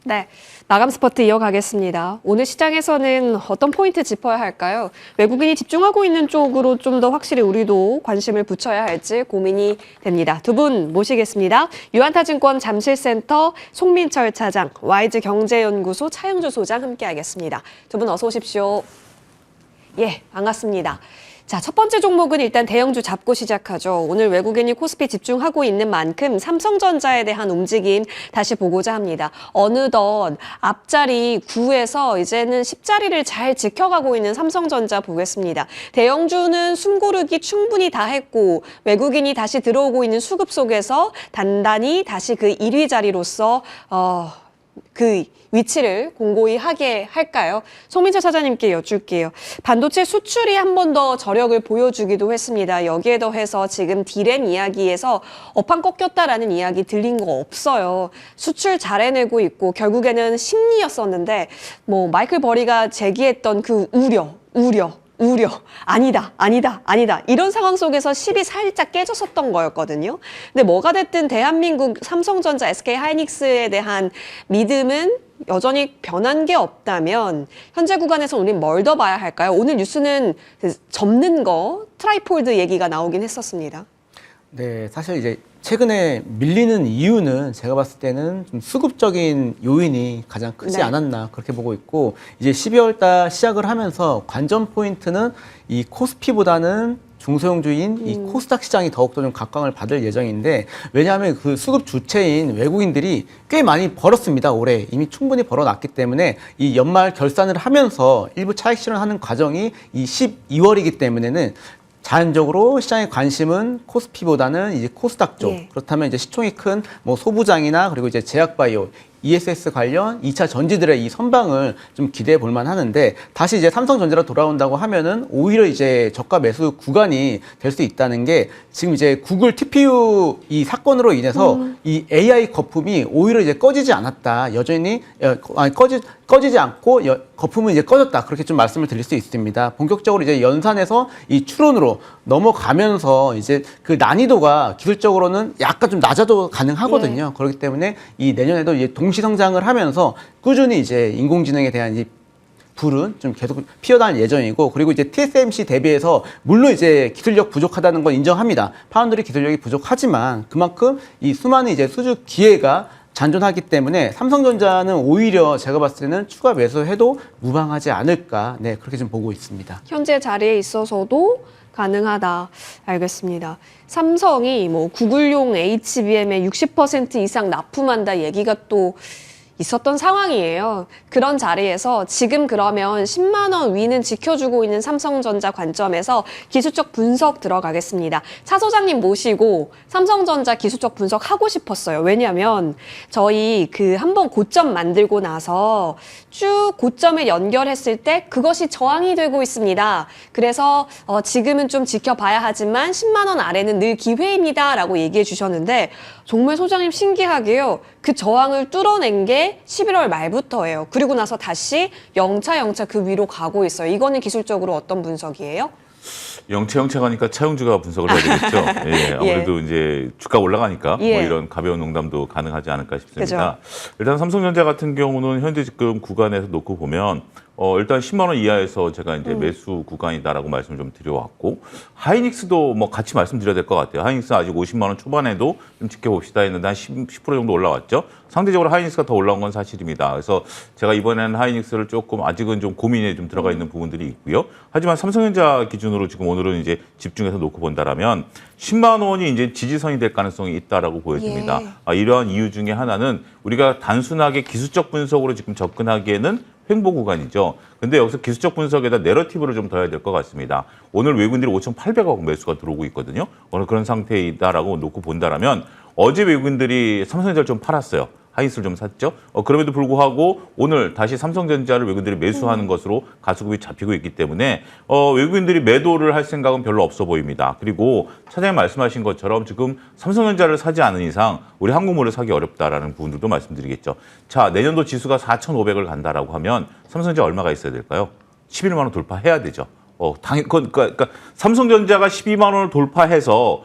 네, 마감 스퍼트 이어가겠습니다. 오늘 시장에서는 어떤 포인트 짚어야 할까요? 외국인이 집중하고 있는 쪽으로 좀 더 확실히 우리도 관심을 붙여야 할지 고민이 됩니다. 두 분 모시겠습니다. 유한타증권 잠실센터 송민철 차장, 와이즈 경제연구소 차영주 소장 함께하겠습니다. 두 분 어서 오십시오. 예, 반갑습니다. 자, 첫 번째 종목은 일단 대형주 잡고 시작하죠. 오늘 외국인이 코스피 집중하고 있는 만큼 삼성전자에 대한 움직임 다시 보고자 합니다. 어느덧 앞자리 9에서 이제는 10자리를 잘 지켜가고 있는 삼성전자 보겠습니다. 대형주는 숨고르기 충분히 다 했고 외국인이 다시 들어오고 있는 수급 속에서 단단히 다시 그 1위 자리로서 그 위치를 공고히 하게 할까요? 송민철 사장님께 여쭐게요. 반도체 수출이 한 번 더 저력을 보여주기도 했습니다. 여기에 더해서 지금 디램 이야기에서 업황 꺾였다라는 이야기 들린 거 없어요. 수출 잘 해내고 있고 결국에는 심리였었는데 뭐 마이클 버리가 제기했던 그 우려. 아니다. 이런 상황 속에서 10이 살짝 깨졌었던 거였거든요. 근데 뭐가 됐든 대한민국 삼성전자, SK하이닉스에 대한 믿음은 여전히 변한 게 없다면 현재 구간에서 우린 뭘 더 봐야 할까요? 오늘 뉴스는 접는 거, 트라이폴드 얘기가 나오긴 했었습니다. 네, 사실 이제 최근에 밀리는 이유는 제가 봤을 때는 좀 수급적인 요인이 가장 크지 않았나 그렇게 보고 있고, 이제 12월 달 시작을 하면서 관전 포인트는 이 코스피보다는 중소형주인 이 코스닥 시장이 더욱더 좀 각광을 받을 예정인데, 왜냐하면 그 수급 주체인 외국인들이 꽤 많이 벌었습니다. 올해 이미 충분히 벌어놨기 때문에 이 연말 결산을 하면서 일부 차익 실현하는 과정이 이 12월이기 때문에는 자연적으로 시장의 관심은 코스피보다는 이제 코스닥 쪽. 예. 그렇다면 이제 시총이 큰 뭐 소부장이나 그리고 이제 제약바이오, ESS 관련 2차 전지들의 이 선방을 좀 기대해 볼 만하는데, 다시 이제 삼성전자로 돌아온다고 하면은 오히려 이제 저가 매수 구간이 될 수 있다는 게, 지금 이제 구글 TPU 이 사건으로 인해서 이 AI 거품이 오히려 이제 꺼지지 않았다. 여전히 꺼지지 않고 거품은 이제 꺼졌다. 그렇게 좀 말씀을 드릴 수 있습니다. 본격적으로 이제 연산에서 이 추론으로 넘어가면서 이제 그 난이도가 기술적으로는 약간 좀 낮아도 가능하거든요. 예. 그렇기 때문에 이 내년에도 이제 동시 성장을 하면서 꾸준히 이제 인공지능에 대한 이 불은 좀 계속 피어날 예정이고, 그리고 이제 TSMC 대비해서 물론 이제 기술력 부족하다는 건 인정합니다. 파운드리 기술력이 부족하지만 그만큼 이 수많은 이제 수주 기회가 잔존하기 때문에 삼성전자는 오히려 제가 봤을 때는 추가 매수해도 무방하지 않을까, 네, 그렇게 좀 보고 있습니다. 현재 자리에 있어서도 가능하다. 알겠습니다. 삼성이 뭐 구글용 HBM에 60% 이상 납품한다 얘기가 또 있었던 상황이에요. 그런 자리에서 지금 그러면 10만 원 위는 지켜주고 있는 삼성전자 관점에서 기술적 분석 들어가겠습니다. 차 소장님 모시고 삼성전자 기술적 분석 하고 싶었어요. 왜냐하면 저희 그 한번 고점 만들고 나서 쭉 고점을 연결했을 때 그것이 저항이 되고 있습니다. 그래서 지금은 좀 지켜봐야 하지만 10만 원 아래는 늘 기회입니다 라고 얘기해 주셨는데, 정말 소장님 신기하게요. 그 저항을 뚫어낸 게 11월 말부터예요. 그리고 나서 다시 영차 그 위로 가고 있어요. 이거는 기술적으로 어떤 분석이에요? 영차 가니까 차용주가 분석을 해야 되겠죠. 예, 아무래도 예. 이제 주가 올라가니까 예. 뭐 이런 가벼운 농담도 가능하지 않을까 싶습니다. 그죠? 일단 삼성전자 같은 경우는 현재 지금 구간에서 놓고 보면 일단 10만 원 이하에서 제가 이제 매수 구간이다라고 말씀을 좀 드려왔고, 하이닉스도 뭐 같이 말씀드려야 될 것 같아요. 하이닉스 아직 50만 원 초반에도 좀 지켜봅시다 했는데 한 10% 정도 올라왔죠. 상대적으로 하이닉스가 더 올라온 건 사실입니다. 그래서 제가 이번에는 하이닉스를 조금 아직은 좀 고민에 좀 들어가 있는 부분들이 있고요. 하지만 삼성전자 기준으로 지금 오늘은 이제 집중해서 놓고 본다라면 10만 원이 이제 지지선이 될 가능성이 있다라고 보여집니다. 예. 이러한 이유 중에 하나는 우리가 단순하게 기술적 분석으로 지금 접근하기에는 횡보 구간이죠. 근데 여기서 기술적 분석에다 내러티브를 좀 더해야 될 것 같습니다. 오늘 외국인들이 5,800억 매수가 들어오고 있거든요. 오늘 그런 상태이다라고 놓고 본다라면, 어제 외국인들이 삼성전자를 좀 팔았어요. 하이닉스를 좀 샀죠. 그럼에도 불구하고 오늘 다시 삼성전자를 외국인들이 매수하는 것으로 가수급이 잡히고 있기 때문에 외국인들이 매도를 할 생각은 별로 없어 보입니다. 그리고 차장님 말씀하신 것처럼 지금 삼성전자를 사지 않은 이상 우리 한국물을 사기 어렵다라는 부분들도 말씀드리겠죠. 자, 내년도 지수가 4,500을 간다라고 하면 삼성전자 얼마가 있어야 될까요? 11만 원 돌파해야 되죠. 그러니까 삼성전자가 12만 원을 돌파해서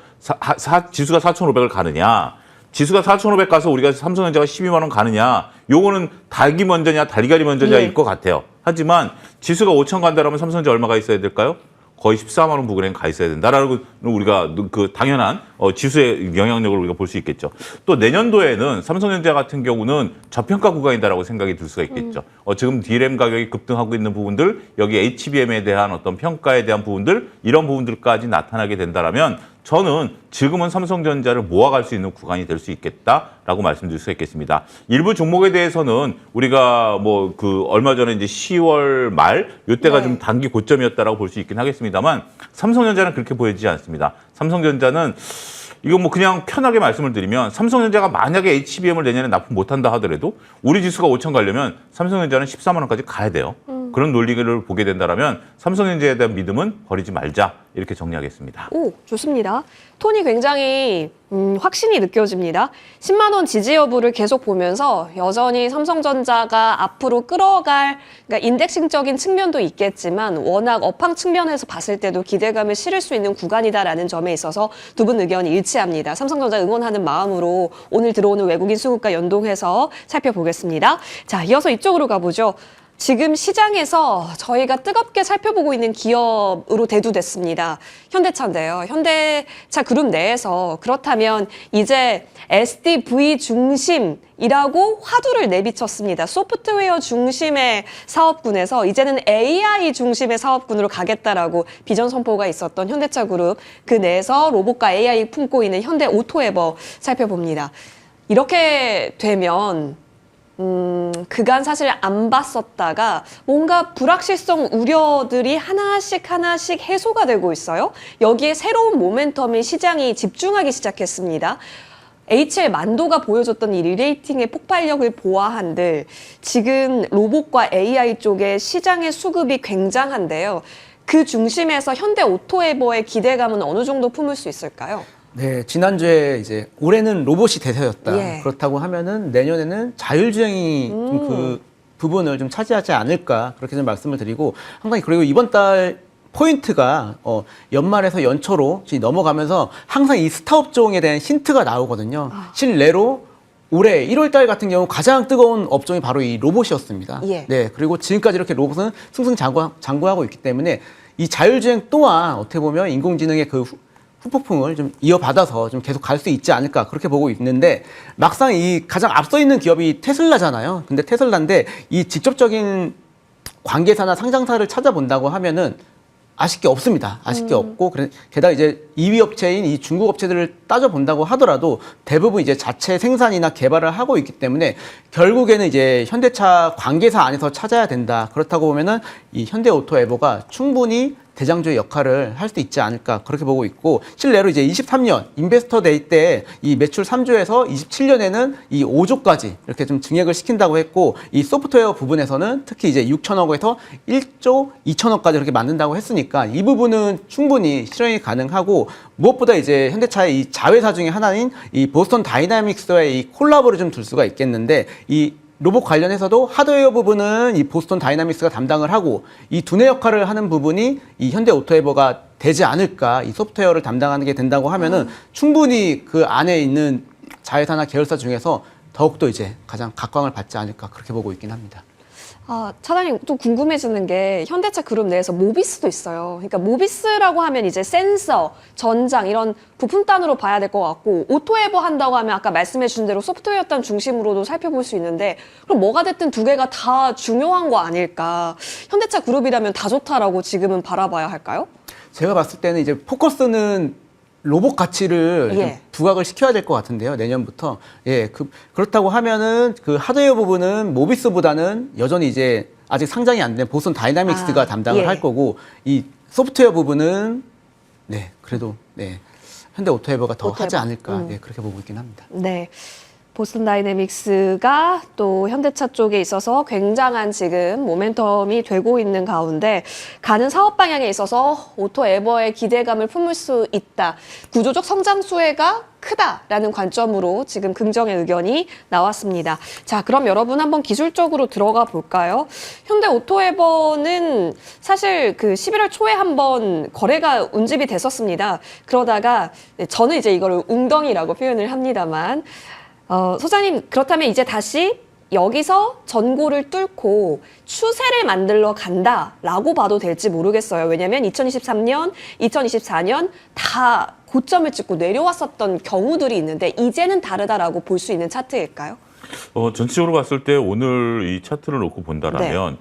지수가 4,500을 가느냐, 지수가 4,500 가서 우리가 삼성전자가 12만 원 가느냐, 요거는 닭이 먼저냐 달걀이 먼저냐일 것 같아요. 하지만 지수가 5천 간다라면 삼성전자 얼마가 있어야 될까요? 거의 14만 원 부근에 가 있어야 된다라는 우리가 그 당연한 지수의 영향력을 우리가 볼 수 있겠죠. 또 내년도에는 삼성전자 같은 경우는 저평가 구간이다라고 생각이 들 수가 있겠죠. 지금 D램 가격이 급등하고 있는 부분들, 여기 HBM에 대한 어떤 평가에 대한 부분들, 이런 부분들까지 나타나게 된다라면 저는 지금은 삼성전자를 모아갈 수 있는 구간이 될 수 있겠다라고 말씀드릴 수 있겠습니다. 일부 종목에 대해서는 우리가 뭐 그 얼마 전에 이제 10월 말 이때가 좀 단기 고점이었다라고 볼 수 있긴 하겠습니다만 삼성전자는 그렇게 보이지 않습니다. 삼성전자는 이거 뭐 그냥 편하게 말씀을 드리면 삼성전자가 만약에 HBM을 내년에 납품 못한다 하더라도 우리 지수가 5천 가려면 삼성전자는 14만 원까지 가야 돼요. 그런 논리를 보게 된다면 삼성전자에 대한 믿음은 버리지 말자 이렇게 정리하겠습니다. 오, 좋습니다. 톤이 굉장히 확신이 느껴집니다. 10만 원 지지 여부를 계속 보면서 여전히 삼성전자가 앞으로 끌어갈 그러니까 인덱싱적인 측면도 있겠지만 워낙 업황 측면에서 봤을 때도 기대감을 실을 수 있는 구간이다라는 점에 있어서 두 분 의견이 일치합니다. 삼성전자 응원하는 마음으로 오늘 들어오는 외국인 수급과 연동해서 살펴보겠습니다. 자, 이어서 이쪽으로 가보죠. 지금 시장에서 저희가 뜨겁게 살펴보고 있는 기업으로 대두됐습니다. 현대차인데요. 현대차 그룹 내에서 그렇다면 이제 SDV 중심이라고 화두를 내비쳤습니다. 소프트웨어 중심의 사업군에서 이제는 AI 중심의 사업군으로 가겠다라고 비전 선포가 있었던 현대차 그룹, 그 내에서 로봇과 AI 품고 있는 현대 오토에버 살펴봅니다. 이렇게 되면 그간 사실 안 봤었다가 뭔가 불확실성 우려들이 하나씩 해소가 되고 있어요. 여기에 새로운 모멘텀이 시장이 집중하기 시작했습니다. HL 만도가 보여줬던 이 리레이팅의 폭발력을 보아한들 지금 로봇과 AI 쪽에 시장의 수급이 굉장한데요. 그 중심에서 현대 오토에버의 기대감은 어느 정도 품을 수 있을까요? 네, 지난주에 이제 올해는 로봇이 대세였다. 예. 그렇다고 하면은 내년에는 자율주행이 좀 그 부분을 좀 차지하지 않을까 그렇게 좀 말씀을 드리고 항상 그리고 이번 달 포인트가 연말에서 연초로 넘어가면서 항상 이 스타업종에 대한 힌트가 나오거든요. 실내로 올해 1월 달 같은 경우 가장 뜨거운 업종이 바로 이 로봇이었습니다. 예. 네, 그리고 지금까지 이렇게 로봇은 승승장구하고 있기 때문에 이 자율주행 또한 어떻게 보면 인공지능의 그 후폭풍을 좀 이어받아서 좀 계속 갈 수 있지 않을까 그렇게 보고 있는데 막상 이 가장 앞서 있는 기업이 테슬라잖아요. 근데 테슬라인데 이 직접적인 관계사나 상장사를 찾아본다고 하면은 아쉽게 없습니다. 아쉽게 없고 게다가 이제 2위 업체인 이 중국 업체들을 따져본다고 하더라도 대부분 이제 자체 생산이나 개발을 하고 있기 때문에 결국에는 이제 현대차 관계사 안에서 찾아야 된다. 그렇다고 보면은 이 현대오토에버가 충분히 대장주의 역할을 할 수 있지 않을까 그렇게 보고 있고 실내로 이제 23년 인베스터 데이 때 이 매출 3조에서 27년에는 이 5조까지 이렇게 좀 증액을 시킨다고 했고 이 소프트웨어 부분에서는 특히 이제 6천억에서 1조 2천억까지 이렇게 만든다고 했으니까 이 부분은 충분히 실현이 가능하고 무엇보다 이제 현대차의 이 자회사 중에 하나인 이 보스턴 다이나믹스와의 이 콜라보를 좀 둘 수가 있겠는데 이 로봇 관련해서도 하드웨어 부분은 이 보스턴 다이나믹스가 담당을 하고 이 두뇌 역할을 하는 부분이 이 현대 오토에버가 되지 않을까 이 소프트웨어를 담당하는 게 된다고 하면은 충분히 그 안에 있는 자회사나 계열사 중에서 더욱더 이제 가장 각광을 받지 않을까 그렇게 보고 있긴 합니다. 차장님 또 궁금해지는 게 현대차 그룹 내에서 모비스도 있어요. 그러니까 모비스라고 하면 이제 센서, 전장 이런 부품단으로 봐야 될 것 같고 오토에버 한다고 하면 아까 말씀해 주신 대로 소프트웨어단 중심으로도 살펴볼 수 있는데 그럼 뭐가 됐든 두 개가 다 중요한 거 아닐까. 현대차 그룹이라면 다 좋다라고 지금은 바라봐야 할까요? 제가 봤을 때는 이제 포커스는 로봇 가치를 좀 부각을 시켜야 될 것 같은데요. 내년부터. 예, 그렇다고 하면은 그 하드웨어 부분은 모비스보다는 여전히 이제 아직 상장이 안 된 보스턴 다이나믹스가 담당을 할 거고 이 소프트웨어 부분은 네, 그래도 네. 현대 오토에버가 더 하지 않을까 네, 그렇게 보고 있긴 합니다. 네. 보스턴 다이내믹스가 또 현대차 쪽에 있어서 굉장한 지금 모멘텀이 되고 있는 가운데 가는 사업 방향에 있어서 오토에버의 기대감을 품을 수 있다. 구조적 성장 수혜가 크다라는 관점으로 지금 긍정의 의견이 나왔습니다. 자, 그럼 여러분 한번 기술적으로 들어가 볼까요? 현대 오토에버는 사실 그 11월 초에 한번 거래가 운집이 됐었습니다. 그러다가 저는 이제 이거를 웅덩이라고 표현을 합니다만, 소장님, 그렇다면 이제 다시 여기서 전고를 뚫고 추세를 만들러 간다라고 봐도 될지 모르겠어요. 왜냐하면 2023년, 2024년 다 고점을 찍고 내려왔었던 경우들이 있는데 이제는 다르다라고 볼 수 있는 차트일까요? 전체적으로 봤을 때 오늘 이 차트를 놓고 본다라면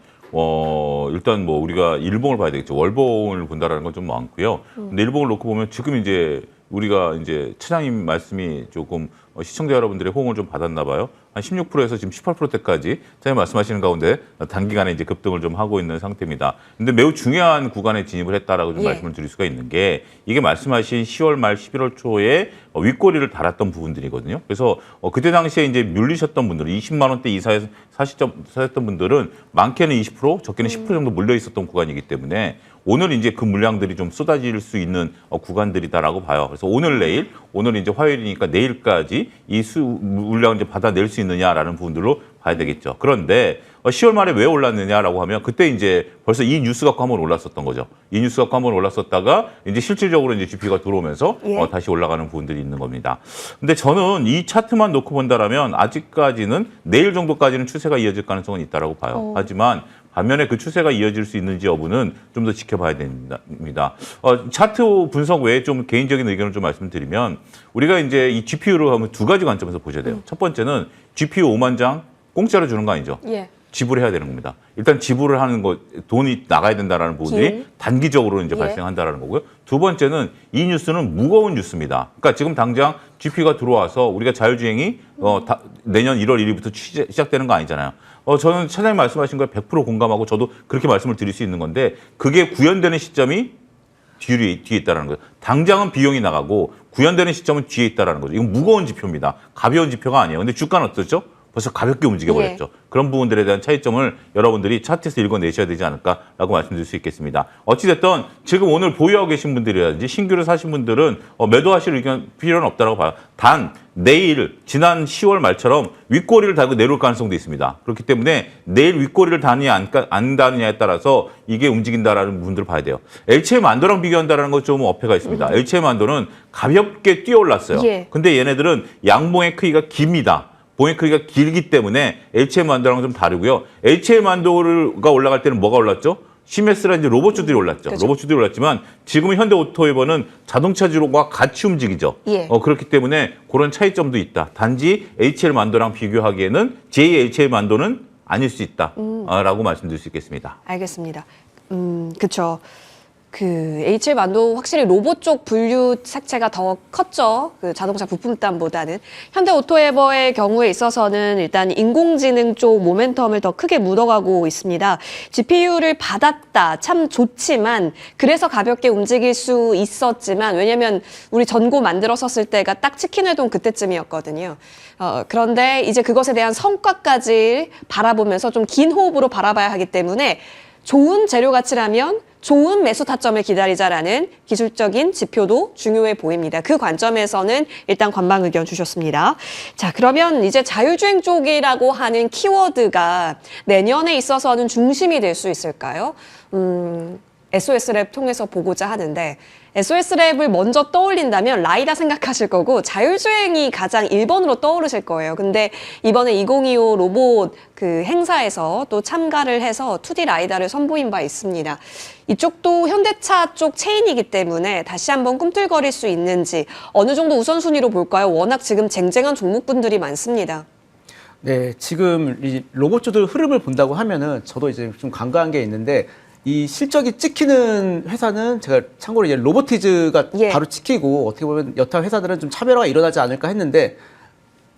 일단 뭐 우리가 일봉을 봐야 되겠죠. 월봉을 본다라는 건 좀 많고요. 근데 일봉을 놓고 보면 지금 이제 우리가 이제 차장님 말씀이 조금 시청자 여러분들의 호응을 좀 받았나 봐요. 한 16%에서 지금 18%대까지 차장님 말씀하시는 가운데 단기간에 이제 급등을 좀 하고 있는 상태입니다. 근데 매우 중요한 구간에 진입을 했다라고 좀 말씀을 드릴 수가 있는 게 이게 말씀하신 10월 말 11월 초에 윗꼬리를 달았던 부분들이거든요. 그래서 그때 당시에 이제 물리셨던 분들, 20만 원대 이사에서 사셨던 분들은 많게는 20%, 적게는 10% 정도 물려 있었던 구간이기 때문에 오늘 이제 그 물량들이 좀 쏟아질 수 있는 구간들이다라고 봐요. 그래서 오늘 이제 화요일이니까 내일까지 이 물량을 이제 받아낼 수 있느냐라는 부분들로 봐야 되겠죠. 그런데 10월 말에 왜 올랐느냐라고 하면 그때 이제 벌써 이 뉴스 갖고 한번 올랐었던 거죠. 이 뉴스 갖고 한번 올랐었다가 이제 실질적으로 이제 GP가 들어오면서 다시 올라가는 부분들이 있는 겁니다. 근데 저는 이 차트만 놓고 본다라면 아직까지는 내일 정도까지는 추세가 이어질 가능성은 있다라고 봐요. 하지만 반면에 그 추세가 이어질 수 있는지 여부는 좀 더 지켜봐야 됩니다. 차트 분석 외에 좀 개인적인 의견을 좀 말씀드리면 우리가 이제 이 GPU를 하면 두 가지 관점에서 보셔야 돼요. 첫 번째는 GPU 5만 장 공짜로 주는 거 아니죠? 지불해야 되는 겁니다. 일단 지불을 하는 거, 돈이 나가야 된다라는 부분들이 단기적으로 이제 발생한다라는 거고요. 두 번째는 이 뉴스는 무거운 뉴스입니다. 그러니까 지금 당장 GPU가 들어와서 우리가 자율주행이 내년 1월 1일부터 시작되는 거 아니잖아요. 저는 차장님 말씀하신 거에 100% 공감하고 저도 그렇게 말씀을 드릴 수 있는 건데 그게 구현되는 시점이 뒤에 있다는 거예요. 당장은 비용이 나가고 구현되는 시점은 뒤에 있다는 거죠. 이건 무거운 지표입니다. 가벼운 지표가 아니에요. 근데 주가는 어떻죠? 벌써 가볍게 움직여버렸죠. 그런 부분들에 대한 차이점을 여러분들이 차트에서 읽어내셔야 되지 않을까라고 말씀드릴 수 있겠습니다. 어찌됐든 지금 오늘 보유하고 계신 분들이라든지 신규로 사신 분들은 매도하실 의견 필요는 없다고 봐요. 단 내일 지난 10월 말처럼 윗꼬리를 달고 내려올 가능성도 있습니다. 그렇기 때문에 내일 윗꼬리를 다느냐 안 다느냐에 따라서 이게 움직인다라는 부분들을 봐야 돼요. LCM 안도랑 비교한다는 건 좀 어폐가 있습니다. LCM 안도는 가볍게 뛰어올랐어요. 근데 얘네들은 양봉의 크기가 깁니다. 봉의 크기가 길기 때문에 HM 만도랑은 좀 다르고요. HM 만도가 올라갈 때는 뭐가 올랐죠? 시메스라든지 로봇주들이 올랐죠. 그렇죠. 로봇주들이 올랐지만 지금은 현대오토에버는 자동차주로가 같이 움직이죠. 그렇기 때문에 그런 차이점도 있다. 단지 HL 만도랑 비교하기에는 JHL 만도는 아닐 수 있다라고 말씀드릴 수 있겠습니다. 알겠습니다. 그렇죠. 그 HL 만도 확실히 로봇 쪽 분류 색채가 더 컸죠. 그 자동차 부품단보다는. 현대 오토에버의 경우에 있어서는 일단 인공지능 쪽 모멘텀을 더 크게 묻어가고 있습니다. GPU를 받았다. 참 좋지만 그래서 가볍게 움직일 수 있었지만 왜냐면 우리 전고 만들었었을 때가 딱 치킨회동 그때쯤이었거든요. 그런데 이제 그것에 대한 성과까지 바라보면서 좀 긴 호흡으로 바라봐야 하기 때문에 좋은 재료 가치라면 좋은 매수 타점을 기다리자라는 기술적인 지표도 중요해 보입니다. 그 관점에서는 일단 관방 의견 주셨습니다. 자, 그러면 이제 자율주행 쪽이라고 하는 키워드가 내년에 있어서는 중심이 될 수 있을까요? SOS랩 통해서 보고자 하는데 SOS랩을 먼저 떠올린다면 라이다 생각하실 거고 자율주행이 가장 1번으로 떠오르실 거예요. 근데 이번에 2025 로봇 그 행사에서 또 참가를 해서 2D 라이다를 선보인 바 있습니다. 이쪽도 현대차 쪽 체인이기 때문에 다시 한번 꿈틀거릴 수 있는지 어느 정도 우선순위로 볼까요? 워낙 지금 쟁쟁한 종목분들이 많습니다. 네, 지금 이 로봇주들 흐름을 본다고 하면은 저도 이제 좀 간과한 게 있는데 이 실적이 찍히는 회사는 제가 참고로 이제 로보티즈가 바로 찍히고 어떻게 보면 여타 회사들은 좀 차별화가 일어나지 않을까 했는데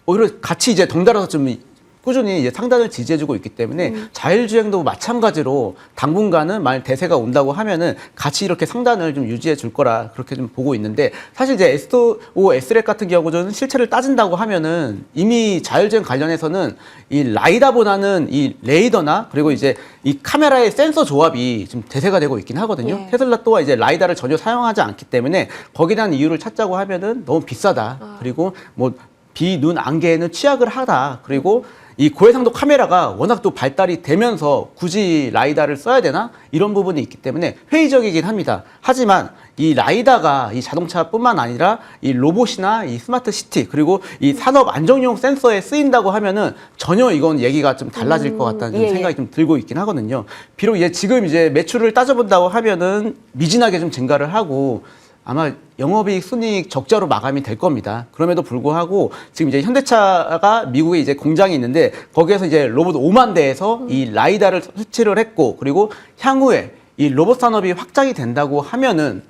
오히려 같이 이제 덩달아서 좀 꾸준히 이제 상단을 지지해주고 있기 때문에 자율주행도 마찬가지로 당분간은 만약 대세가 온다고 하면은 같이 이렇게 상단을 좀 유지해 줄 거라 그렇게 좀 보고 있는데 사실 이제 S5, S렉 같은 경우는 실체를 따진다고 하면은 이미 자율주행 관련해서는 이 라이다보다는 이 레이더나 그리고 이제 이 카메라의 센서 조합이 좀 대세가 되고 있긴 하거든요. 예. 테슬라 또한 이제 라이다를 전혀 사용하지 않기 때문에 거기에 대한 이유를 찾자고 하면은 너무 비싸다. 그리고 뭐 비, 눈, 안개에는 취약을 하다. 그리고 이 고해상도 카메라가 워낙 또 발달이 되면서 굳이 라이다를 써야 되나? 이런 부분이 있기 때문에 회의적이긴 합니다. 하지만 이 라이다가 이 자동차뿐만 아니라 이 로봇이나 이 스마트 시티 그리고 이 산업 안정용 센서에 쓰인다고 하면은 전혀 이건 얘기가 좀 달라질 것 같다는 좀 예, 생각이 좀 들고 있긴 하거든요. 비록 지금 이제 매출을 따져본다고 하면은 미진하게 좀 증가를 하고 아마 영업이익, 순이익 적자로 마감이 될 겁니다. 그럼에도 불구하고 지금 이제 현대차가 미국에 이제 공장이 있는데 거기에서 이제 로봇 5만 대에서 이 라이다를 설치를 했고 그리고 향후에 이 로봇 산업이 확장이 된다고 하면은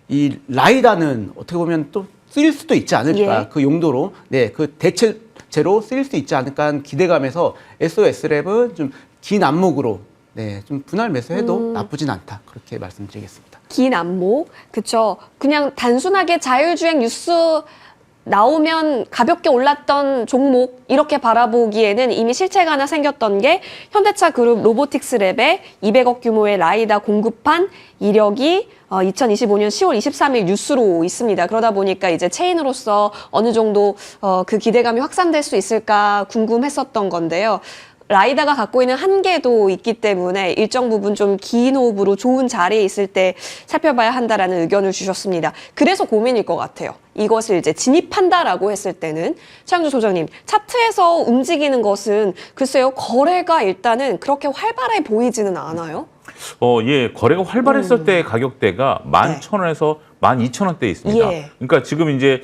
이 라이다는 어떻게 보면 또 쓰일 수도 있지 않을까 예. 그 용도로 그 대체제로 쓰일 수 있지 않을까 하는 기대감에서 SOS랩은 좀 긴 안목으로 좀 분할 매수해도 나쁘진 않다 그렇게 말씀드리겠습니다. 긴 안목, 그쵸. 그냥 단순하게 자율주행 뉴스 나오면 가볍게 올랐던 종목 이렇게 바라보기에는 이미 실체가 하나 생겼던 게 현대차 그룹 로보틱스랩에 200억 규모의 라이다 공급한 이력이 2025년 10월 23일 뉴스로 있습니다. 그러다 보니까 이제 체인으로서 어느 정도 그 기대감이 확산될 수 있을까 궁금했었던 건데요. 라이다가 갖고 있는 한계도 있기 때문에 일정 부분 좀 긴 호흡으로 좋은 자리에 있을 때 살펴봐야 한다라는 의견을 주셨습니다. 그래서 고민일 것 같아요. 이것을 이제 진입한다라고 했을 때는 최양주 소장님, 차트에서 움직이는 것은 글쎄요, 거래가 일단은 그렇게 활발해 보이지는 않아요. 예, 거래가 활발했을 때 가격대가 11,000원에서 12,000원대에 있습니다. 예. 그러니까 지금 이제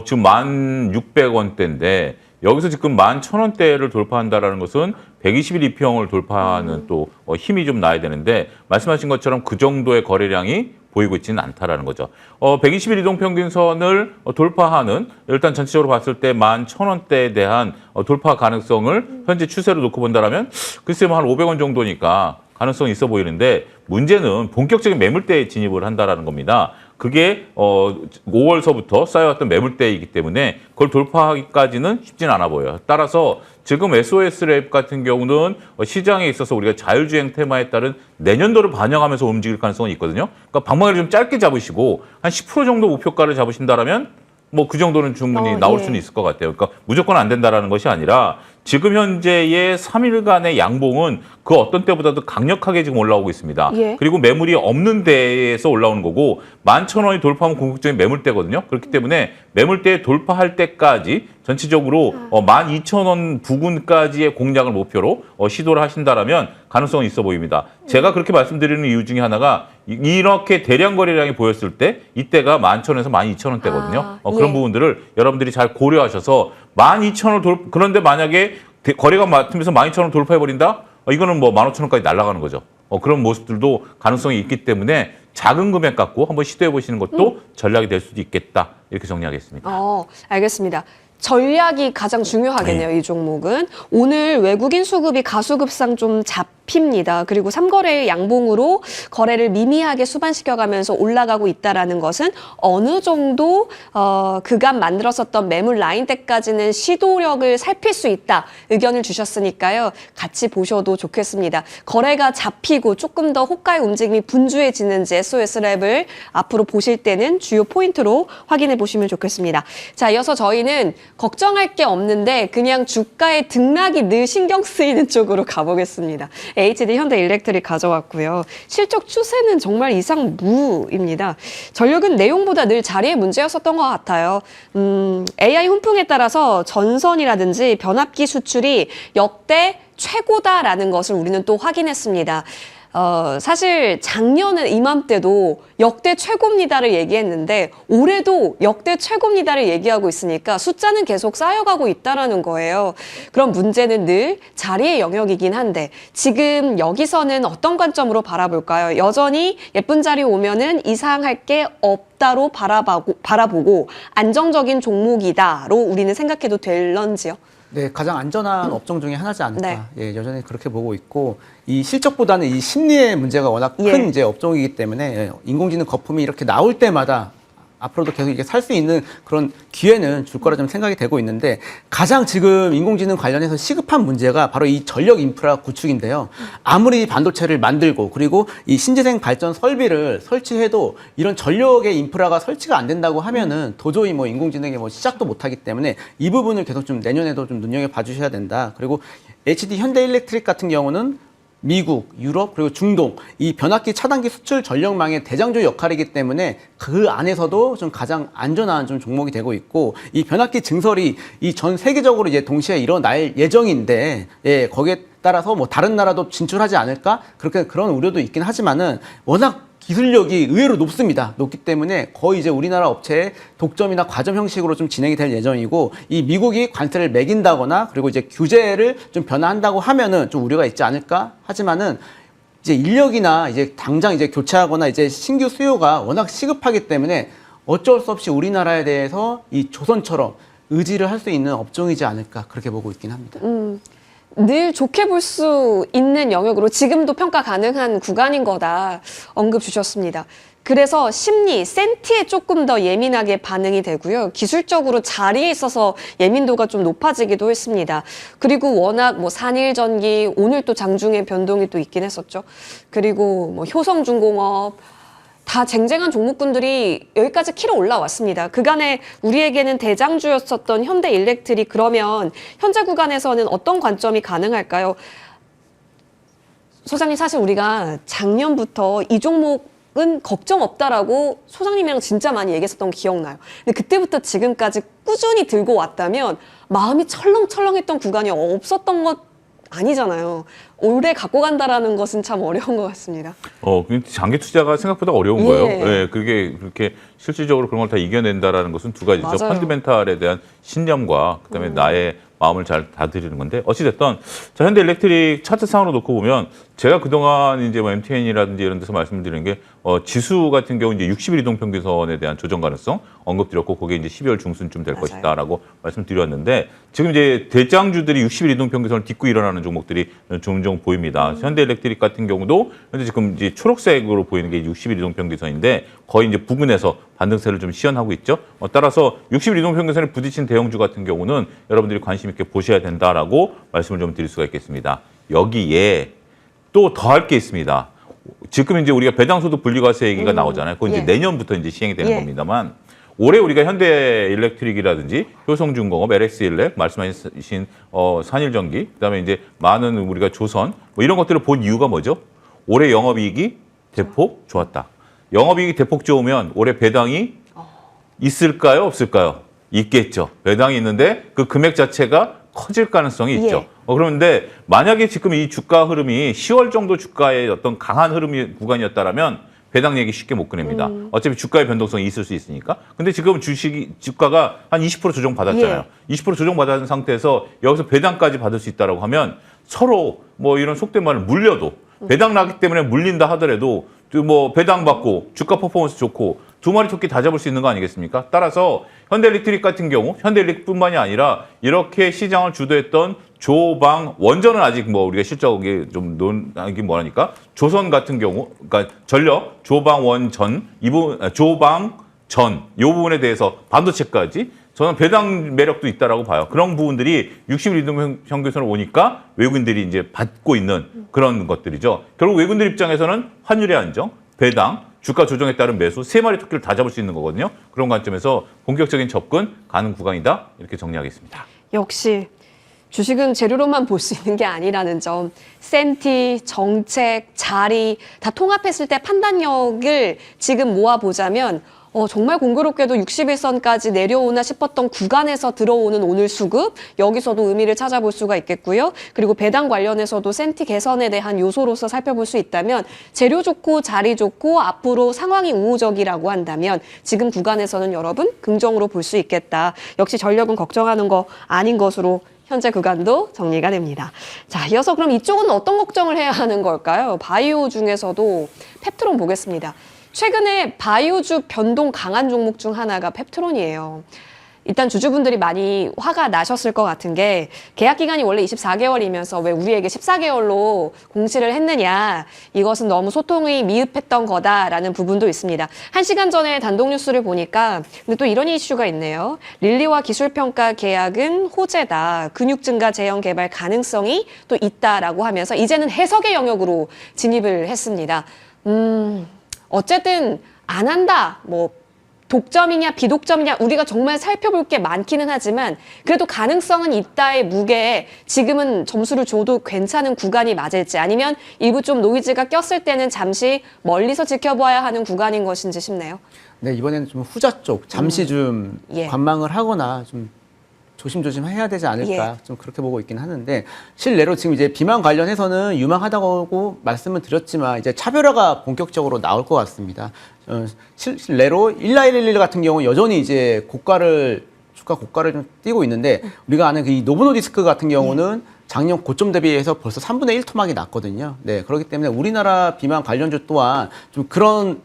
지금 1,600원대인데 여기서 지금 11,000원대를 돌파한다라는 것은 121 이평을 돌파하는 또 힘이 좀 나야 되는데 말씀하신 것처럼 그 정도의 거래량이 보이고 있지는 않다라는 거죠. 121 이동평균선을 돌파하는 일단 전체적으로 봤을 때 11,000원대에 대한 돌파 가능성을 현재 추세로 놓고 본다라면 글쎄 뭐 한 500원 정도니까 가능성이 있어 보이는데 문제는 본격적인 매물대에 진입을 한다라는 겁니다. 그게 5월서부터 쌓여왔던 매물대이기 때문에 그걸 돌파하기까지는 쉽지는 않아 보여요. 따라서 지금 SOS랩 같은 경우는 시장에 있어서 우리가 자율주행 테마에 따른 내년도를 반영하면서 움직일 가능성은 있거든요. 그러니까 방망이를 좀 짧게 잡으시고 한 10% 정도 목표가를 잡으신다라면 뭐 그 정도는 충분히 나올 수는 있을 것 같아요. 그러니까 무조건 안 된다라는 것이 아니라 지금 현재의 3일간의 양봉은 그 어떤 때보다도 강력하게 지금 올라오고 있습니다. 예. 그리고 매물이 없는 데에서 올라오는 거고 11,000원이 돌파하면 궁극적인 매물대거든요. 그렇기 때문에 매물대 돌파할 때까지 전체적으로 12,000원 부근까지의 공략을 목표로 시도를 하신다라면 가능성은 있어 보입니다. 제가 그렇게 말씀드리는 이유 중에 하나가 이렇게 대량 거래량이 보였을 때 이때가 11,000원에서 12,000원대거든요. 그런 예. 부분들을 여러분들이 잘 고려하셔서 12,000원을 그런데 만약에 거래가 맡으면서 12,000원 돌파해버린다? 이거는 뭐 15,000원까지 날아가는 거죠. 그런 모습들도 가능성이 있기 때문에 작은 금액 갖고 한번 시도해 보시는 것도 전략이 될 수도 있겠다. 이렇게 정리하겠습니다. 알겠습니다. 전략이 가장 중요하겠네요, 이 종목은. 오늘 외국인 수급이 가수급상 좀 잡힙니다. 그리고 3거래의 양봉으로 거래를 미미하게 수반시켜가면서 올라가고 있다는 것은 어느 정도 그간 만들었었던 매물 라인대까지는 시도력을 살필 수 있다. 의견을 주셨으니까요. 같이 보셔도 좋겠습니다. 거래가 잡히고 조금 더 호가의 움직임이 분주해지는지 SOS랩을 앞으로 보실 때는 주요 포인트로 확인해 보시면 좋겠습니다. 자, 이어서 저희는 걱정할 게 없는데 그냥 주가의 등락이 늘 신경 쓰이는 쪽으로 가보겠습니다. HD 현대일렉트릭 가져왔고요. 실적 추세는 정말 이상무입니다. 전력은 내용보다 늘 자리의 문제였었던 것 같아요. AI 훈풍에 따라서 전선이라든지 변압기 수출이 역대 최고다라는 것을 우리는 또 확인했습니다. 사실 작년은 이맘때도 역대 최고입니다를 얘기했는데 올해도 역대 최고입니다를 얘기하고 있으니까 숫자는 계속 쌓여가고 있다라는 거예요. 그럼 문제는 늘 자리의 영역이긴 한데 지금 여기서는 어떤 관점으로 바라볼까요? 여전히 예쁜 자리 오면은 이상할 게 없다로 바라보고 안정적인 종목이다로 우리는 생각해도 될런지요? 네, 가장 안전한 업종 중에 하나지 않을까. 네. 예, 여전히 그렇게 보고 있고, 이 실적보다는 이 심리의 문제가 워낙 큰 예. 이제 업종이기 때문에 예, 인공지능 거품이 이렇게 나올 때마다 앞으로도 계속 이게 살 수 있는 그런 기회는 줄 거라 좀 생각이 되고 있는데, 가장 지금 인공지능 관련해서 시급한 문제가 바로 이 전력 인프라 구축인데요. 아무리 반도체를 만들고 그리고 이 신재생 발전 설비를 설치해도 이런 전력의 인프라가 설치가 안 된다고 하면은 도저히 뭐 인공지능이 뭐 시작도 못 하기 때문에 이 부분을 계속 좀 내년에도 좀 눈여겨 주셔야 된다. 그리고 HD 현대일렉트릭 같은 경우는 미국, 유럽, 그리고 중동, 이 변압기 차단기 수출 전력망의 대장주 역할이기 때문에 그 안에서도 좀 가장 안전한 좀 종목이 되고 있고, 이 변압기 증설이 이 전 세계적으로 이제 동시에 일어날 예정인데, 예, 거기에 따라서 뭐 다른 나라도 진출하지 않을까? 그런 우려도 있긴 하지만은 워낙 기술력이 의외로 높습니다. 높기 때문에 거의 이제 우리나라 업체의 독점이나 과점 형식으로 좀 진행이 될 예정이고, 이 미국이 관세를 매긴다거나 그리고 이제 규제를 좀 변화한다고 하면은 좀 우려가 있지 않을까? 하지만은 이제 인력이나 이제 당장 이제 교체하거나 이제 신규 수요가 워낙 시급하기 때문에 어쩔 수 없이 우리나라에 대해서 이 조선처럼 의지를 할 수 있는 업종이지 않을까 그렇게 보고 있긴 합니다. 늘 좋게 볼 수 있는 영역으로 지금도 평가 가능한 구간인 거다 언급 주셨습니다. 그래서 심리, 센티에 조금 더 예민하게 반응이 되고요. 기술적으로 자리에 있어서 예민도가 좀 높아지기도 했습니다. 그리고 워낙 뭐 산일전기, 오늘 또 장중에 변동이 또 있긴 했었죠. 그리고 뭐 효성중공업, 다 쟁쟁한 종목군들이 여기까지 키로 올라왔습니다. 그간에 우리에게는 대장주였었던 현대일렉트릭, 그러면 현재 구간에서는 어떤 관점이 가능할까요? 소장님, 사실 우리가 작년부터 이 종목은 걱정 없다라고 소장님이랑 진짜 많이 얘기했었던 거 기억나요. 근데 그때부터 지금까지 꾸준히 들고 왔다면 마음이 철렁철렁했던 구간이 없었던 것 아니잖아요. 오래 갖고 간다라는 것은 참 어려운 것 같습니다. 장기 투자가 생각보다 어려운 예. 거예요. 예, 그게 그렇게 실질적으로 그런 걸 다 이겨낸다라는 것은 두 가지죠. 맞아요. 펀드멘탈에 대한 신념과 그다음에 나의 마음을 잘 다스리는 건데, 어찌됐든 자, 현대일렉트릭 차트상으로 놓고 보면 제가 그동안 이제 뭐 MTN이라든지 이런 데서 말씀드리는 게 지수 같은 경우 이제 60일 이동 평균선에 대한 조정 가능성 언급드렸고, 그게 이제 12월 중순쯤 될 맞아요. 것이다라고 말씀드렸는데, 지금 이제 대장주들이 60일 이동 평균선을 딛고 일어나는 종목들이 종종 보입니다. 현대일렉트릭 같은 경우도 현재 지금 이제 초록색으로 보이는 게 60일 이동 평균선인데 거의 이제 부근에서 반등세를 좀 시연하고 있죠. 따라서 60일 이동 평균선에 부딪힌 대형주 같은 경우는 여러분들이 관심 있게 보셔야 된다라고 말씀을 좀 드릴 수가 있겠습니다. 여기에 또 더할 게 있습니다. 지금 이제 우리가 배당소득 분리과세 얘기가 나오잖아요. 그건 이제 예. 내년부터 이제 시행이 되는 예. 겁니다만, 올해 우리가 현대일렉트릭이라든지 효성중공업, LX일렉, 말씀하신 산일전기, 그다음에 이제 많은 우리가 조선 뭐 이런 것들을 본 이유가 뭐죠? 올해 영업이익이 대폭 좋았다. 영업이익이 대폭 좋으면 올해 배당이 있을까요? 없을까요? 있겠죠. 배당이 있는데 그 금액 자체가 커질 가능성이 있죠. 예. 그런데 만약에 지금 이 주가 흐름이 10월 정도 주가의 어떤 강한 흐름이 구간이었다라면 배당 얘기 쉽게 못 꺼냅니다. 어차피 주가의 변동성이 있을 수 있으니까. 근데 지금 주가가 한 20% 조정 받았잖아요. 20% 조정 받은 상태에서 여기서 배당까지 받을 수 있다라고 하면 서로 뭐 이런 속된 말을 물려도 배당 나기 때문에 물린다 하더라도 뭐 배당 받고 주가 퍼포먼스 좋고 두 마리 토끼 다 잡을 수 있는 거 아니겠습니까? 따라서 현대일렉트릭 같은 경우 현대일렉뿐만이 아니라 이렇게 시장을 주도했던 조방 원전은 아직 뭐 우리가 실적이 좀 논하기 뭐하니까 조선 같은 경우 그러니까 전력 조방 원전 조방 전 이 부분에 대해서 반도체까지 저는 배당 매력도 있다라고 봐요. 그런 부분들이 60일 이동 평균선을 오니까 외국인들이 이제 받고 있는 그런 것들이죠. 결국 외국인들 입장에서는 환율의 안정, 배당, 주가 조정에 따른 매수 세 마리 토끼를 다 잡을 수 있는 거거든요. 그런 관점에서 본격적인 접근 가능 구간이다 이렇게 정리하겠습니다. 역시 주식은 재료로만 볼 수 있는 게 아니라는 점, 센티, 정책, 자리 다 통합했을 때 판단력을 지금 모아보자면 정말 공교롭게도 61선까지 내려오나 싶었던 구간에서 들어오는 오늘 수급, 여기서도 의미를 찾아볼 수가 있겠고요. 그리고 배당 관련해서도 센티 개선에 대한 요소로서 살펴볼 수 있다면 재료 좋고 자리 좋고 앞으로 상황이 우호적이라고 한다면 지금 구간에서는 여러분 긍정으로 볼 수 있겠다. 역시 전력은 걱정하는 거 아닌 것으로 현재 구간도 정리가 됩니다. 자, 이어서 그럼 이쪽은 어떤 걱정을 해야 하는 걸까요? 바이오 중에서도 펩트론 보겠습니다. 최근에 바이오주 변동 강한 종목 중 하나가 펩트론이에요. 일단 주주분들이 많이 화가 나셨을 것 같은 게 계약 기간이 원래 24개월이면서 왜 우리에게 14개월로 공시를 했느냐. 이것은 너무 소통이 미흡했던 거다라는 부분도 있습니다. 1시간 전에 단독 뉴스를 보니까 근데 또 이런 이슈가 있네요. 릴리와 기술평가 계약은 호재다. 근육 증가 제형 개발 가능성이 또 있다라고 하면서 이제는 해석의 영역으로 진입을 했습니다. 어쨌든 안 한다. 뭐 독점이냐 비독점이냐 우리가 정말 살펴볼 게 많기는 하지만 그래도 가능성은 있다의 무게에 지금은 점수를 줘도 괜찮은 구간이 맞을지 아니면 일부 좀 노이즈가 꼈을 때는 잠시 멀리서 지켜봐야 하는 구간인 것인지 싶네요. 네, 이번에는 좀 후자 쪽 잠시 좀 예. 관망을 하거나 좀 조심조심 해야 되지 않을까 예. 좀 그렇게 보고 있긴 하는데 실내로 지금 이제 비만 관련해서는 유망하다고 말씀을 드렸지만 이제 차별화가 본격적으로 나올 것 같습니다. 실내로 19111 같은 경우 여전히 이제 주가 고가를 좀 띄고 있는데 우리가 아는 이 노브노디스크 같은 경우는 작년 고점 대비해서 벌써 3분의 1 토막이 났거든요. 네, 그렇기 때문에 우리나라 비만 관련주 또한 좀 그런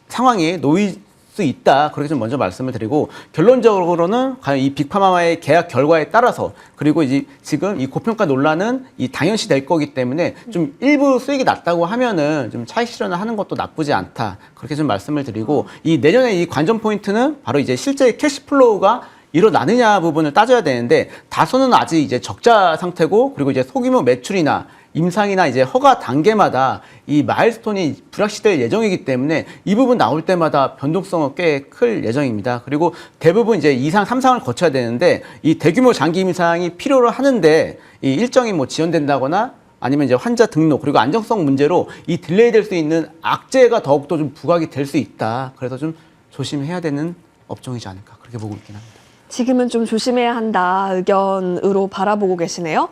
상황이 놓일 수 있다. 그렇게 좀 먼저 말씀을 드리고 결론적으로는 과연 이 빅파마와의 계약 결과에 따라서 그리고 이제 지금 이 고평가 논란은 이 당연시 될 거기 때문에 좀 일부 수익이 낮다고 하면은 좀 차익 실현을 하는 것도 나쁘지 않다. 그렇게 좀 말씀을 드리고 이 내년에 이 관전 포인트는 바로 이제 실제 캐시플로우가 일어나느냐 부분을 따져야 되는데 다소는 아직 이제 적자 상태고 그리고 이제 소규모 매출이나 임상이나 이제 허가 단계마다 이 마일스톤이 불확실될 예정이기 때문에 이 부분 나올 때마다 변동성은 꽤 클 예정입니다. 그리고 대부분 이제 2상, 3상을 거쳐야 되는데 이 대규모 장기 임상이 필요로 하는데 이 일정이 뭐 지연된다거나 아니면 이제 환자 등록 그리고 안정성 문제로 이 딜레이 될 수 있는 악재가 더욱더 좀 부각이 될 수 있다. 그래서 좀 조심해야 되는 업종이지 않을까 그렇게 보고 있긴 합니다. 지금은 좀 조심해야 한다 의견으로 바라보고 계시네요.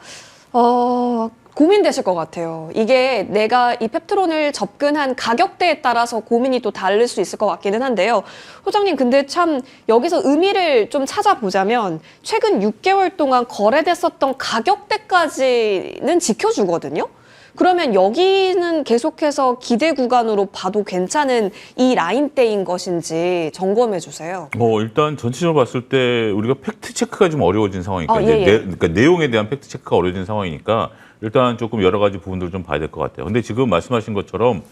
고민되실 것 같아요. 이게 내가 이 펩트론을 접근한 가격대에 따라서 고민이 또 다를 수 있을 것 같기는 한데요. 소장님, 근데 참 여기서 의미를 좀 찾아보자면 최근 6개월 동안 거래됐었던 가격대까지는 지켜주거든요. 그러면 여기는 계속해서 기대 구간으로 봐도 괜찮은 이 라인대인 것인지 점검해 주세요. 일단 전체적으로 봤을 때 우리가 팩트 체크가 좀 어려워진 상황이니까 예, 예. 그러니까 내용에 대한 팩트 체크가 어려워진 상황이니까 일단 조금 여러 가지 부분들을 좀 봐야 될 것 같아요. 근데 지금 말씀하신 것처럼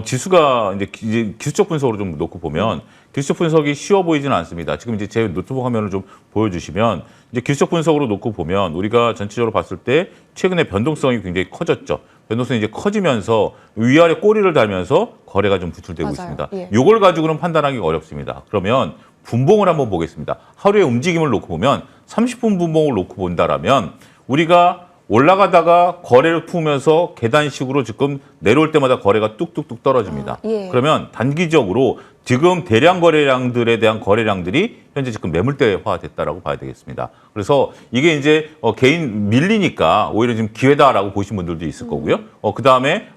지수가 이제 기술적 분석으로 좀 놓고 보면 기술적 분석이 쉬워 보이지는 않습니다. 지금 이제 제 노트북 화면을 좀 보여주시면 이제 기술적 분석으로 놓고 보면 우리가 전체적으로 봤을 때 최근에 변동성이 굉장히 커졌죠. 변동성이 이제 커지면서 위아래 꼬리를 달면서 거래가 좀 부출되고 맞아요. 있습니다. 예. 이걸 가지고는 판단하기가 어렵습니다. 그러면 분봉을 한번 보겠습니다. 하루의 움직임을 놓고 보면 30분 분봉을 놓고 본다라면 우리가 올라가다가 거래를 풀면서 계단식으로 지금 내려올 때마다 거래가 뚝뚝뚝 떨어집니다. 예. 그러면 단기적으로 지금 대량 거래량들에 대한 거래량들이 현재 지금 매물대화 됐다라고 봐야 되겠습니다. 그래서 이게 이제 개인 밀리니까 오히려 지금 기회다라고 보신 분들도 있을 거고요. 그 다음에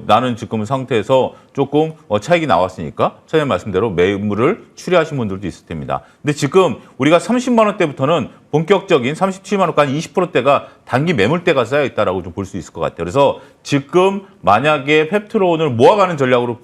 나는 지금 상태에서 조금 차익이 나왔으니까 처음에 말씀대로 매물을 추리하신 분들도 있을 텐니다. 근데 지금 우리가 30만 원대부터는 본격적인 37만 원까지 20%대가 단기 매물대가 쌓여 있다라고 좀 볼 수 있을 것 같아요. 그래서 지금 만약에 펩트론을 모아가는 전략으로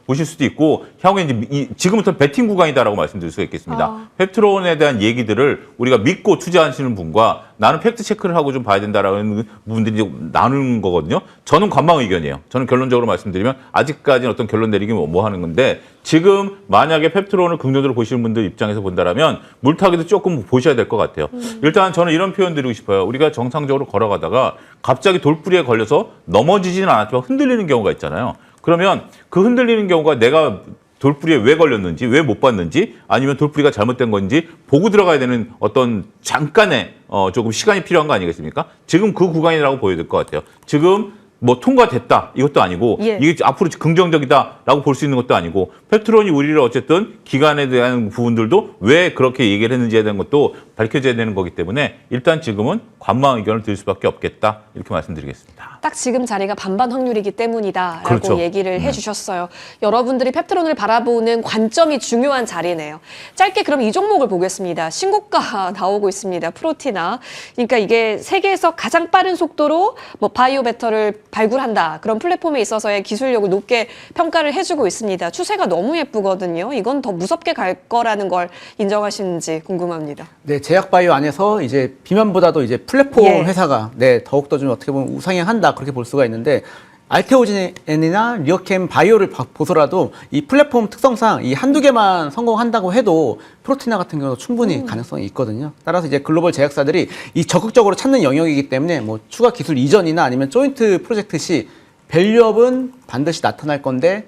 보실 수도 있고 향후에 이제 지금부터 베팅 구간이다라고 말씀드릴 수가 있겠습니다. 펩트론에 대한 얘기들을 우리가 믿고 투자하시는 분과 나는 팩트 체크를 하고 좀 봐야 된다라는 부분들이 좀 나누는 거거든요. 저는 관망 의견이에요. 저는 결론적으로 말씀드리면 아직까지는 어떤 결론 내리기 뭐 하는 건데 지금 만약에 펩트론을 긍정적으로 보시는 분들 입장에서 본다라면 물타기도 조금 보셔야 될 것 같아요. 일단 저는 이런 표현 드리고 싶어요. 우리가 정상적으로 걸어가다가 갑자기 돌부리에 걸려서 넘어지지는 않았지만 흔들리는 경우가 있잖아요. 그러면 그 흔들리는 경우가 내가 돌부리에 왜 걸렸는지, 왜 못 봤는지, 아니면 돌부리가 잘못된 건지 보고 들어가야 되는 어떤 잠깐의 조금 시간이 필요한 거 아니겠습니까? 지금 그 구간이라고 보여야 될 것 같아요. 지금 뭐 통과됐다 이것도 아니고 예. 이게 앞으로 긍정적이다라고 볼 수 있는 것도 아니고 펩트론이 우리를 어쨌든 기간에 대한 부분들도 왜 그렇게 얘기를 했는지에 대한 것도 밝혀져야 되는 거기 때문에 일단 지금은 관망 의견을 드릴 수밖에 없겠다 이렇게 말씀드리겠습니다. 딱 지금 자리가 반반 확률이기 때문이다라고 그렇죠. 얘기를 해주셨어요. 여러분들이 펩트론을 바라보는 관점이 중요한 자리네요. 짧게 그럼 이 종목을 보겠습니다. 신고가 나오고 있습니다. 프로티나. 그러니까 이게 세계에서 가장 빠른 속도로 뭐 바이오 배터를 발굴한다. 그런 플랫폼에 있어서의 기술력을 높게 평가를 해주고 있습니다. 추세가 너무 예쁘거든요. 이건 더 무섭게 갈 거라는 걸 인정하시는지 궁금합니다. 네, 제약바이오 안에서 이제 비만보다도 이제 플랫폼 예. 회사가 더욱더 좀 어떻게 보면 우상향한다 그렇게 볼 수가 있는데 알테오젠이나 리어캠 바이오를 보더라도 이 플랫폼 특성상 이 한두 개만 성공한다고 해도 프로티나 같은 경우도 충분히 가능성이 있거든요. 따라서 이제 글로벌 제약사들이 이 적극적으로 찾는 영역이기 때문에 뭐 추가 기술 이전이나 아니면 조인트 프로젝트 시 밸류업은 반드시 나타날 건데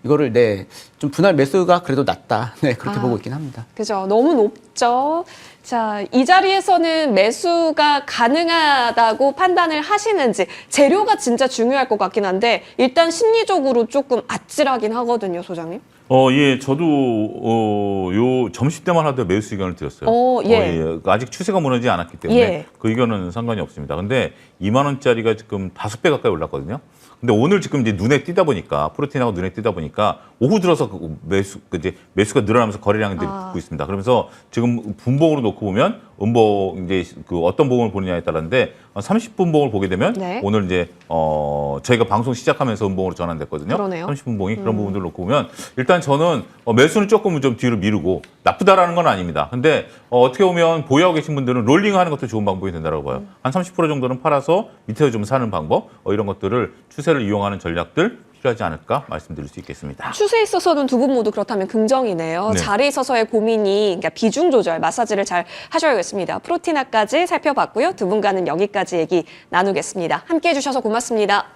이거를 좀 분할 매수가 그래도 낮다. 그렇게 보고 있긴 합니다. 그죠. 너무 높죠. 자, 이 자리에서는 매수가 가능하다고 판단을 하시는지 재료가 진짜 중요할 것 같긴 한데 일단 심리적으로 조금 아찔하긴 하거든요, 소장님. 예, 저도 요 점심 때만 하도 매수 의견을 드렸어요. 예. 아직 추세가 무너지지 않았기 때문에 예. 그 의견은 상관이 없습니다. 근데 2만 원짜리가 지금 5배 가까이 올랐거든요. 근데 오늘 지금 이제 눈에 띄다 보니까 프로틴하고 눈에 띄다 보니까 오후 들어서 매수가 늘어나면서 거래량이 붙고 있습니다. 그러면서 지금 분봉으로 놓고 보면 음봉 이제 그 어떤 봉을 보느냐에 따랐는데 30분봉을 보게 되면 네. 오늘 이제 저희가 방송 시작하면서 음봉으로 전환됐거든요. 그러네요. 30분봉이 그런 부분들을 놓고 보면 일단 저는 매수는 조금 좀 뒤로 미루고 나쁘다라는 건 아닙니다. 근데 어떻게 보면 보유하고 계신 분들은 롤링하는 것도 좋은 방법이 된다고 봐요. 한 30% 정도는 팔아서 밑에서 좀 사는 방법 이런 것들을 추세를 이용하는 전략들 필요하지 않을까 말씀드릴 수 있겠습니다. 추세에 있어서는 두 분 모두 그렇다면 긍정이네요. 네. 자리에 있어서의 고민이 그러니까 비중 조절, 마사지를 잘 하셔야겠습니다. 프로티나까지 살펴봤고요. 두 분과는 여기까지 얘기 나누겠습니다. 함께해 주셔서 고맙습니다.